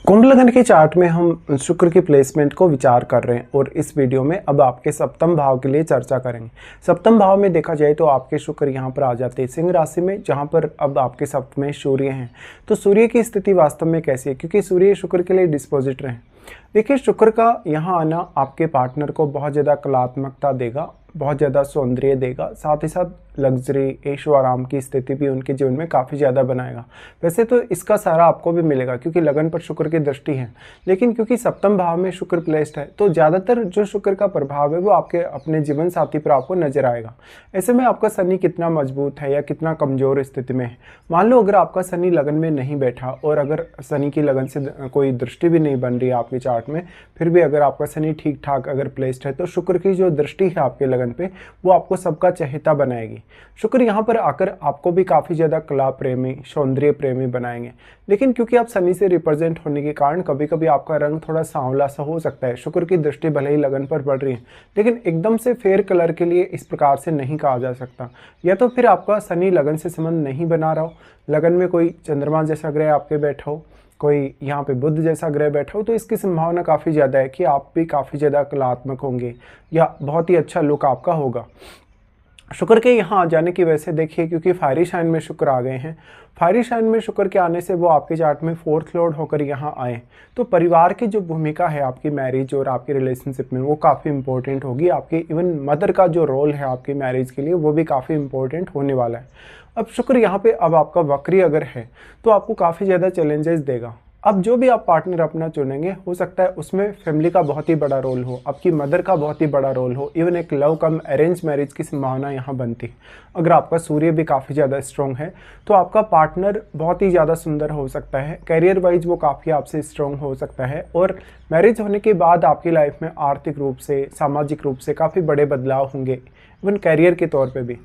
कुंभ लग्न के चार्ट में हम शुक्र की प्लेसमेंट को विचार कर रहे हैं और इस वीडियो में अब आपके सप्तम भाव के लिए चर्चा करेंगे। सप्तम भाव में देखा जाए तो आपके शुक्र यहाँ पर आ जाते हैं सिंह राशि में, जहाँ पर अब आपके सप्तम में सूर्य हैं। तो सूर्य की स्थिति वास्तव में कैसी है, क्योंकि सूर्य शुक्र के लिए डिस्पोजिटर हैं। देखिए, शुक्र का यहाँ आना आपके पार्टनर को बहुत ज़्यादा कलात्मकता देगा, बहुत ज़्यादा सौंदर्य देगा, साथ ही साथ लग्जरी, ऐशो आराम की स्थिति भी उनके जीवन में काफ़ी ज़्यादा बनाएगा। वैसे तो इसका सारा आपको भी मिलेगा क्योंकि लगन पर शुक्र की दृष्टि है, लेकिन क्योंकि सप्तम भाव में शुक्र प्लेस्ड है तो ज़्यादातर जो शुक्र का प्रभाव है वो आपके अपने जीवन साथी पर आपको नजर आएगा। ऐसे में आपका शनि कितना मजबूत है या कितना कमज़ोर स्थिति में है। मान लो अगर आपका शनि लगन में नहीं बैठा और अगर शनि की लगन से कोई दृष्टि भी नहीं बन रही है आपके चार्ट में, फिर भी अगर आपका शनि ठीक ठाक अगर प्लेस्ड है तो शुक्र की जो दृष्टि है आपके लगन पे वो आपको सबका चहेता बनाएगी। शुक्र यहाँ पर आकर आपको भी काफ़ी ज़्यादा कला प्रेमी, सौंदर्य प्रेमी बनाएंगे। लेकिन क्योंकि आप शनि से रिप्रेजेंट होने के कारण कभी कभी आपका रंग थोड़ा सांवला सा हो सकता है। शुक्र की दृष्टि भले ही लगन पर पड़ रही है, लेकिन एकदम से फेयर कलर के लिए इस प्रकार से नहीं कहा जा सकता। या तो फिर आपका शनि लगन से संबंध नहीं बना रहा हो, लगन में कोई चंद्रमा जैसा ग्रह आपके बैठा हो, कोई यहाँ पे बुध जैसा ग्रह बैठा हो, तो इसकी संभावना काफ़ी ज़्यादा है कि आप भी काफ़ी ज़्यादा कलात्मक होंगे या बहुत ही अच्छा लुक आपका होगा। शुक्र के यहाँ आ जाने की वजह से देखिए, क्योंकि फायरी साइन में शुक्र आ गए हैं, फायरी साइन में शुक्र के आने से वो आपके चार्ट में फोर्थ लॉर्ड होकर यहाँ आए, तो परिवार की जो भूमिका है आपकी मैरिज और आपकी रिलेशनशिप में वो काफ़ी इंपॉर्टेंट होगी। आपकी इवन मदर का जो रोल है आपकी मैरिज के लिए वो भी काफ़ी इंपॉर्टेंट होने वाला है। अब शुक्र यहाँ पे अब आपका वक्री अगर है तो आपको काफ़ी ज़्यादा चैलेंजेस देगा। अब जो भी आप पार्टनर अपना चुनेंगे हो सकता है उसमें फैमिली का बहुत ही बड़ा रोल हो, आपकी मदर का बहुत ही बड़ा रोल हो, इवन एक लव कम अरेंज मैरिज की संभावना यहाँ बनती है। अगर आपका सूर्य भी काफ़ी ज़्यादा स्ट्रॉन्ग है तो आपका पार्टनर बहुत ही ज़्यादा सुंदर हो सकता है, करियर वाइज वो काफ़ी आपसे स्ट्रॉन्ग हो सकता है और मैरिज होने के बाद आपकी लाइफ में आर्थिक रूप से, सामाजिक रूप से काफ़ी बड़े बदलाव होंगे, इवन कैरियर के तौर पे भी।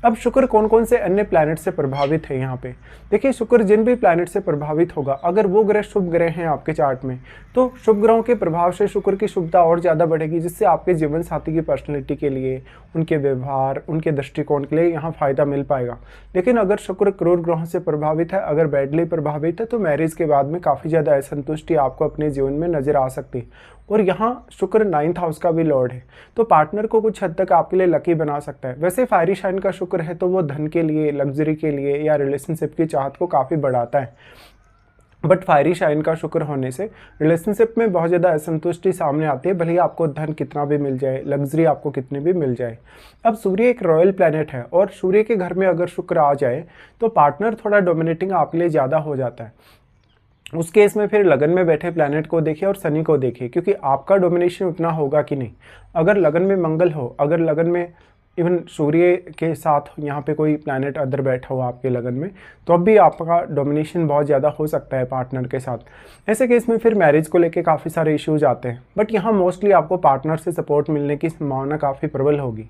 अब शुक्र कौन कौन से अन्य प्लैनेट से प्रभावित है यहाँ पे देखिए, शुक्र जिन भी प्लैनेट से प्रभावित होगा, अगर वो ग्रह शुभ ग्रह हैं आपके चार्ट में तो शुभ ग्रहों के प्रभाव से शुक्र की शुभता और ज़्यादा बढ़ेगी, जिससे आपके जीवन साथी की पर्सनैलिटी के लिए, उनके व्यवहार, उनके दृष्टिकोण के लिए यहाँ फ़ायदा मिल पाएगा। लेकिन अगर शुक्र क्रूर ग्रहों से प्रभावित है, अगर बैडली प्रभावित है, तो मैरिज के बाद में काफ़ी ज़्यादा असंतुष्टि आपको अपने जीवन में नजर आ सकती है। और यहाँ शुक्र 9th हाउस का भी लॉर्ड है, तो पार्टनर को कुछ हद तक आपके लिए लकी बना सकता है। वैसे फायरी शाइन का शुक्र है तो वो धन के लिए, लग्जरी के लिए या रिलेशनशिप की चाहत को काफ़ी बढ़ाता है, बट फायरी शाइन का शुक्र होने से रिलेशनशिप में बहुत ज़्यादा असंतुष्टि सामने आती है, भले ही आपको धन कितना भी मिल जाए, लग्जरी आपको कितनी भी मिल जाए। अब सूर्य एक रॉयल प्लैनेट है और सूर्य के घर में अगर शुक्र आ जाए तो पार्टनर थोड़ा डोमिनेटिंग आपके लिए ज़्यादा हो जाता है। उस केस में फिर लगन में बैठे प्लैनेट को देखिए और शनि को देखिए, क्योंकि आपका डोमिनेशन उतना होगा कि नहीं। अगर लगन में मंगल हो, अगर लगन में इवन सूर्य के साथ यहाँ पे कोई प्लैनेट अदर बैठा हो आपके लगन में, तो अब भी आपका डोमिनेशन बहुत ज़्यादा हो सकता है पार्टनर के साथ। ऐसे केस में फिर मैरिज को लेके काफ़ी सारे इश्यूज आते हैं, बट यहाँ मोस्टली आपको पार्टनर से सपोर्ट मिलने की संभावना काफ़ी प्रबल होगी।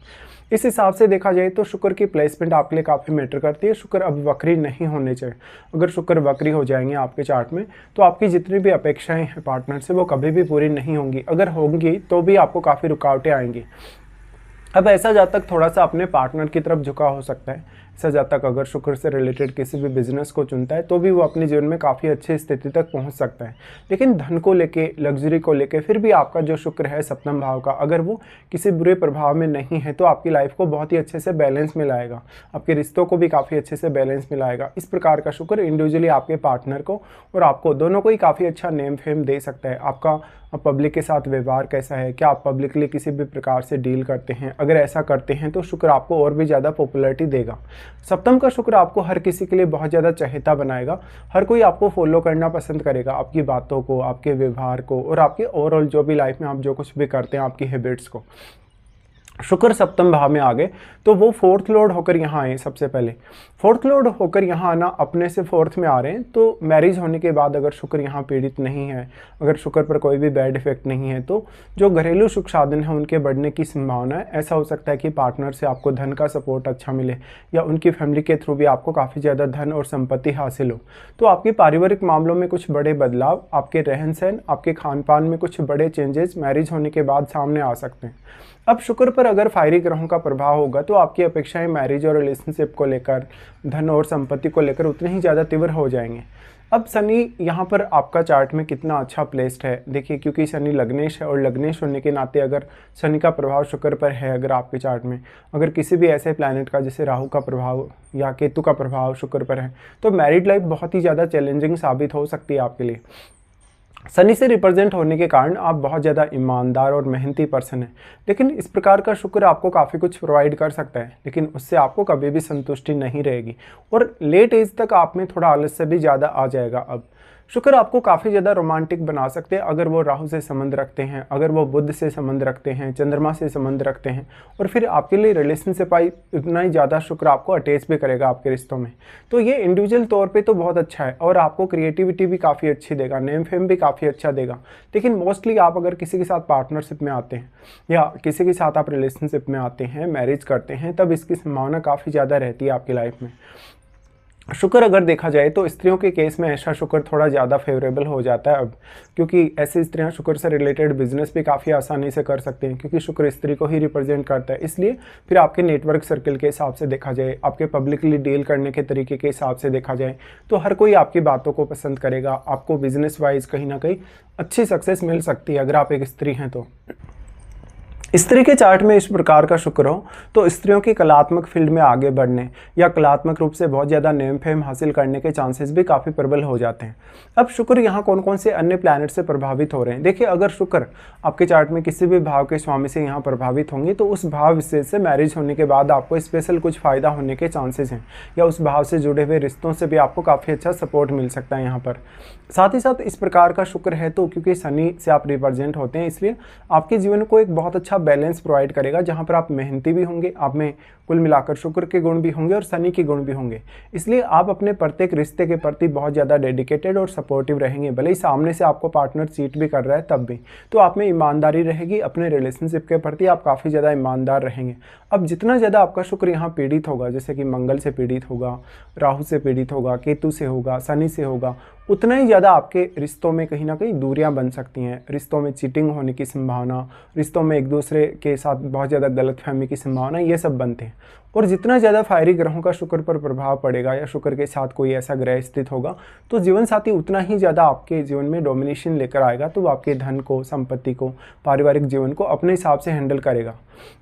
इस हिसाब से देखा जाए तो शुक्र की प्लेसमेंट आपके लिए काफ़ी मैटर करती है। शुक्र अब वक्री नहीं होने चाहिए। अगर शुक्र वक्री हो जाएंगे आपके चार्ट में तो आपकी जितनी भी अपेक्षाएं हैं पार्टनर से वो कभी भी पूरी नहीं होंगी, अगर होंगी तो भी आपको काफ़ी रुकावटें आएंगी। अब ऐसा जातक थोड़ा सा अपने पार्टनर की तरफ झुका हो सकता है। ऐसा जातक अगर शुक्र से रिलेटेड किसी भी बिजनेस को चुनता है तो भी वो अपने जीवन में काफ़ी अच्छी स्थिति तक पहुंच सकता है। लेकिन धन को लेके, लग्जरी को लेके फिर भी आपका जो शुक्र है सप्तम भाव का, अगर वो किसी बुरे प्रभाव में नहीं है तो आपकी लाइफ को बहुत ही अच्छे से बैलेंस में लाएगा, आपके रिश्तों को भी काफ़ी अच्छे से बैलेंस में लाएगा। इस प्रकार का शुक्र इंडिविजुअली आपके पार्टनर को और आपको दोनों को ही काफ़ी अच्छा नेम फेम दे सकता है। आपका पब्लिक के साथ व्यवहार कैसा है, क्या आप पब्लिकली किसी भी प्रकार से डील करते हैं, अगर ऐसा करते हैं तो शुक्र आपको और भी ज़्यादा पॉपुलैरिटी देगा। सप्तम का शुक्र आपको हर किसी के लिए बहुत ज़्यादा चहेता बनाएगा, हर कोई आपको फॉलो करना पसंद करेगा, आपकी बातों को, आपके व्यवहार को और आपके ओवरऑल जो भी लाइफ में आप जो कुछ भी करते हैं आपकी हैबिट्स को। शुक्र सप्तम भाव में आ गए तो वो फोर्थ लॉर्ड होकर यहाँ आए। सबसे पहले फोर्थ लॉर्ड होकर यहाँ आना, अपने से फोर्थ में आ रहे हैं, तो मैरिज होने के बाद अगर शुक्र यहाँ पीड़ित नहीं है, अगर शुक्र पर कोई भी बैड इफेक्ट नहीं है, तो जो घरेलू सुख साधन है उनके बढ़ने की संभावना है। ऐसा हो सकता है कि पार्टनर से आपको धन का सपोर्ट अच्छा मिले या उनकी फैमिली के थ्रू भी आपको काफ़ी ज़्यादा धन और संपत्ति हासिल हो। तो आपके पारिवारिक मामलों में कुछ बड़े बदलाव, आपके रहन सहन, आपके खान पान में कुछ बड़े चेंजेस मैरिज होने के बाद सामने आ सकते हैं। अब शुक्र पर अगर फायरी ग्रहों का प्रभाव होगा तो आपकी अपेक्षाएं मैरिज और रिलेशनशिप को लेकर, धन और संपत्ति को लेकर उतनी ही ज़्यादा तीव्र हो जाएंगे। अब शनि यहाँ पर आपका चार्ट में कितना अच्छा प्लेस्ड है देखिए, क्योंकि शनि लग्नेश है और लग्नेश होने के नाते अगर शनि का प्रभाव शुक्र पर है, अगर आपके चार्ट में अगर किसी भी ऐसे प्लैनेट का जैसे राहु का प्रभाव या केतु का प्रभाव शुक्र पर है, तो मैरिड लाइफ बहुत ही ज़्यादा चैलेंजिंग साबित हो सकती है आपके लिए। शनि से रिप्रेजेंट होने के कारण आप बहुत ज़्यादा ईमानदार और मेहनती पर्सन हैं, लेकिन इस प्रकार का शुक्र आपको काफ़ी कुछ प्रोवाइड कर सकता है, लेकिन उससे आपको कभी भी संतुष्टि नहीं रहेगी और लेट एज तक आप में थोड़ा आलस्य भी ज़्यादा आ जाएगा। अब शुक्र आपको काफ़ी ज़्यादा रोमांटिक बना सकते हैं अगर वो राहु से संबंध रखते हैं, अगर वो बुध से संबंध रखते हैं, चंद्रमा से संबंध रखते हैं, और फिर आपके लिए रिलेशनशिप आई उतना ही ज़्यादा शुक्र आपको अटैच भी करेगा आपके रिश्तों में। तो ये इंडिविजुअल तौर पे तो बहुत अच्छा है और आपको क्रिएटिविटी भी काफ़ी अच्छी देगा, नेम फेम भी काफ़ी अच्छा देगा। लेकिन मोस्टली आप अगर किसी के साथ पार्टनरशिप में आते हैं या किसी के साथ आप रिलेशनशिप में आते हैं, मैरिज करते हैं, तब इसकी संभावना काफ़ी ज़्यादा रहती है आपकी लाइफ में। शुक्र अगर देखा जाए तो स्त्रियों के केस में ऐसा शुक्र थोड़ा ज़्यादा फेवरेबल हो जाता है अब, क्योंकि ऐसी स्त्रियां शुक्र से रिलेटेड बिजनेस भी काफ़ी आसानी से कर सकते हैं, क्योंकि शुक्र स्त्री को ही रिप्रेजेंट करता है। इसलिए फिर आपके नेटवर्क सर्कल के हिसाब से देखा जाए, आपके पब्लिकली डील करने के तरीके के हिसाब से देखा जाए, तो हर कोई आपकी बातों को पसंद करेगा। आपको बिजनेस वाइज कहीं ना कहीं अच्छी सक्सेस मिल सकती है अगर आप एक स्त्री हैं तो। स्त्री के चार्ट में इस प्रकार का शुक्र हो तो स्त्रियों की कलात्मक फील्ड में आगे बढ़ने या कलात्मक रूप से बहुत ज़्यादा नेम फेम हासिल करने के चांसेस भी काफ़ी प्रबल हो जाते हैं। अब शुक्र यहाँ कौन कौन से अन्य प्लैनेट से प्रभावित हो रहे हैं, देखिए अगर शुक्र आपके चार्ट में किसी भी भाव के स्वामी से यहाँ प्रभावित होंगे तो उस भाव विशेष से मैरिज होने के बाद आपको स्पेशल कुछ फ़ायदा होने के चांसेस हैं, या उस भाव से जुड़े हुए रिश्तों से भी आपको काफ़ी अच्छा सपोर्ट मिल सकता है यहाँ पर। साथ ही साथ इस प्रकार का शुक्र है तो क्योंकि शनि से आप रिप्रेजेंट होते हैं, इसलिए आपके जीवन को एक बहुत अच्छा बैलेंस प्रोवाइड करेगा, जहां पर आप मेहनती भी होंगे, आप में कुल मिलाकर शुक्र के गुण भी होंगे और शनि के गुण भी होंगे। इसलिए आप अपने प्रत्येक रिश्ते के प्रति बहुत ज़्यादा डेडिकेटेड और सपोर्टिव रहेंगे, भले ही सामने से आपको पार्टनर चीट भी कर रहा है तब भी। तो आप में ईमानदारी रहेगी, अपने रिलेशनशिप के प्रति आप काफ़ी ज़्यादा ईमानदार रहेंगे। अब जितना ज़्यादा आपका शुक्र यहाँ पीड़ित होगा, जैसे कि मंगल से पीड़ित होगा, राहु से पीड़ित होगा, केतु से होगा, शनि से होगा, उतना ही ज़्यादा आपके रिश्तों में कहीं ना कहीं दूरियां बन सकती हैं, रिश्तों में चीटिंग होने की संभावना, रिश्तों में एक दूसरे के साथ बहुत ज़्यादा गलतफहमी की संभावना, ये सब बनते हैं। और जितना ज़्यादा फायरी ग्रहों का शुक्र पर प्रभाव पड़ेगा या शुक्र के साथ कोई ऐसा ग्रह स्थित होगा तो जीवन साथी उतना ही ज़्यादा आपके जीवन में डोमिनेशन लेकर आएगा, तो वो आपके धन को, संपत्ति को, पारिवारिक जीवन को अपने हिसाब से हैंडल करेगा।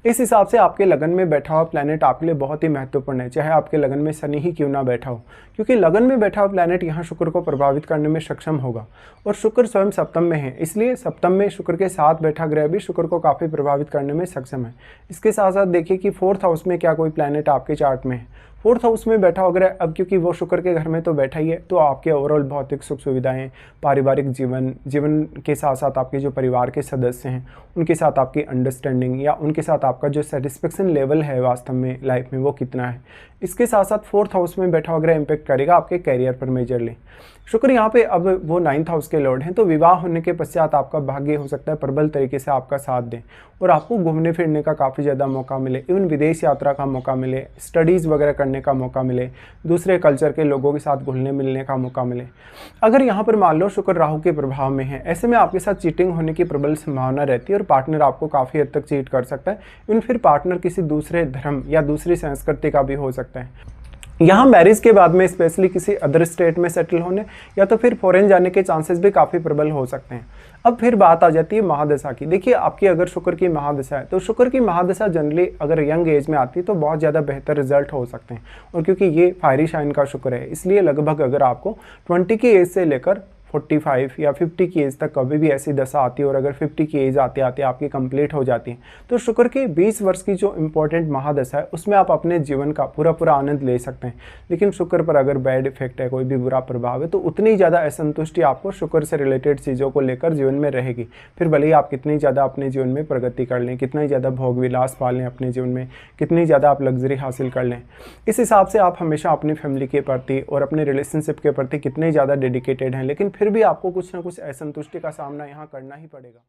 इस हिसाब से आपके लगन में बैठा हुआ प्लैनेट आपके लिए बहुत ही महत्वपूर्ण है, चाहे आपके लगन में शनि ही क्यों ना बैठा हो, क्योंकि लगन में बैठा हुआ प्लैनेट यहाँ शुक्र को प्रभावित करने में सक्षम होगा। और शुक्र स्वयं सप्तम में है, इसलिए सप्तम में शुक्र के साथ बैठा ग्रह भी शुक्र को काफ़ी प्रभावित करने में सक्षम है। इसके साथ साथ देखिए कि 4th हाउस में क्या कोई प्लैनेट आपके चार्ट में है, 4th हाउस में बैठा हो ग्रह, अब क्योंकि वो शुक्र के घर में तो बैठा ही है, तो आपके ओवरऑल भौतिक सुख सुविधाएं, पारिवारिक जीवन के साथ साथ आपके जो परिवार के सदस्य हैं उनके साथ आपकी अंडरस्टैंडिंग या उनके साथ आपका जो सेटिस्फेक्शन लेवल है वास्तव में लाइफ में वो कितना है, इसके साथ साथ 4th हाउस में बैठा हुआ ग्रह इम्पैक्ट करेगा आपके कैरियर पर मेजरली। शुक्र यहाँ पे अब वो 9th हाउस के लॉर्ड हैं, तो विवाह होने के पश्चात आपका भाग्य हो सकता है प्रबल तरीके से आपका साथ दें और आपको घूमने फिरने का काफ़ी ज़्यादा मौका मिले, इवन विदेश यात्रा का मौका मिले, स्टडीज़ वगैरह करने का मौका मिले, दूसरे कल्चर के लोगों के साथ घुलने मिलने का मौका मिले। अगर यहाँ पर मान लो शुक्र राहु के प्रभाव में है, ऐसे में आपके साथ चीटिंग होने की प्रबल संभावना रहती है और पार्टनर आपको काफ़ी हद तक चीट कर सकता है, इवन फिर पार्टनर किसी दूसरे धर्म या दूसरी संस्कृति का भी हो सकता है। यहाँ मैरिज के बाद में स्पेशली किसी अदर स्टेट में सेटल होने या तो फिर फॉरेन जाने के चांसेस भी काफ़ी प्रबल हो सकते हैं। अब फिर बात आ जाती है महादशा की। देखिए आपकी अगर शुक्र की महादशा है तो शुक्र की महादशा जनरली अगर यंग एज में आती है तो बहुत ज़्यादा बेहतर रिजल्ट हो सकते हैं, और क्योंकि ये फायरी शाइन का शुक्र है इसलिए लगभग अगर आपको 20 की एज से लेकर 45 या 50 की एज तक कभी भी ऐसी दशा आती है और अगर 50 की एज आते आते आपकी कंप्लीट हो जाती है तो शुक्र के 20 वर्ष की जो इंपॉर्टेंट महादशा है उसमें आप अपने जीवन का पूरा आनंद ले सकते हैं। लेकिन शुक्र पर अगर बैड इफेक्ट है, कोई भी बुरा प्रभाव है, तो उतनी ज़्यादा असंतुष्टि आपको शुक्र से रिलेटेड चीज़ों को लेकर जीवन में रहेगी। फिर भले ही आप कितनी ज़्यादा अपने जीवन में प्रगति कर लें, कितना ही ज़्यादा भोग विलास पाल लें अपने जीवन में, कितनी ज़्यादा आप लग्जरी हासिल कर लें, इस हिसाब से आप हमेशा अपनी फैमिली के प्रति और अपने रिलेशनशिप के प्रति कितने ज़्यादा डेडिकेटेड हैं, लेकिन फिर भी आपको कुछ ना कुछ असंतुष्टि का सामना यहाँ करना ही पड़ेगा।